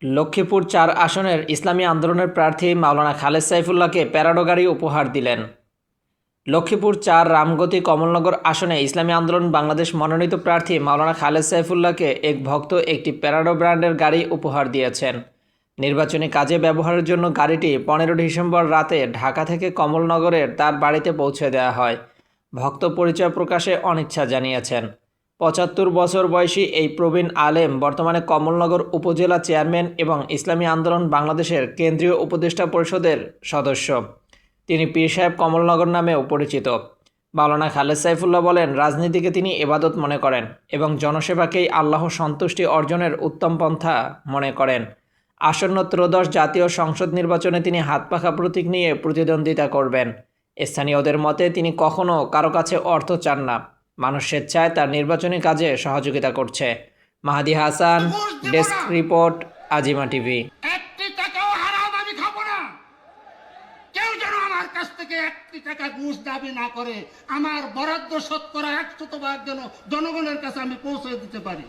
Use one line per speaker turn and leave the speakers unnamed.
লক্ষ্মীপুর ৪ আসনের ইসলামী আন্দোলনের প্রার্থী মাওলানা খালেদ সাইফুল্লাহকে প্যারাডো গাড়ি উপহার দিলেন। লক্ষ্মীপুর ৪ রামগতি কমলনগর আসনে ইসলামী আন্দোলন বাংলাদেশ মনোনীত প্রার্থী মাওলানা খালেদ সাইফুল্লাহকে এক ভক্ত একটি প্যারাডো ব্র্যান্ডের গাড়ি উপহার দিয়েছেন। নির্বাচনী কাজে ব্যবহারের জন্য গাড়িটি 15 ডিসেম্বর রাতে ঢাকা থেকে কমলনগরের তার বাড়িতে পৌঁছে দেওয়া হয়। ভক্ত পরিচয় প্রকাশে অনিচ্ছা জানিয়েছেন। ৭৫ বছর বয়সী এই প্রবীণ আলেম বর্তমানে কমলনগর উপজেলা চেয়ারম্যান এবং ইসলামী আন্দোলন বাংলাদেশের কেন্দ্রীয় উপদেষ্টা পরিষদের সদস্য। তিনি পীর সাহেব কমলনগর নামেও পরিচিত। মাওলানা খালেদ সাইফুল্লাহ বলেন, রাজনীতিকে তিনি ইবাদত মনে করেন এবং জনসেবাকেই আল্লাহর সন্তুষ্টি অর্জনের উত্তম পন্থা মনে করেন। আসন্ন ত্রয়োদশ জাতীয় সংসদ নির্বাচনে তিনি হাতপাখা প্রতীক নিয়ে প্রতিদ্বন্দ্বিতা করবেন। স্থানীয়দের মতে তিনি কখনও কারো কাছে অর্থ চান না, মানুষ স্বেচ্ছায় তার নির্বাচনী কাজে সহযোগিতা করছে। মাহাদি Hasan, desk report, Azima TV.
একটি টাকাও হারাম আমি খাবো না। কেউ যেন আমার কাছ থেকে একটি টাকা ঘুষ দাবি না করে। আমার বরাদ্দ শতকরা 100% যেন জনগণের কাছে আমি পৌঁছে দিতে পারি।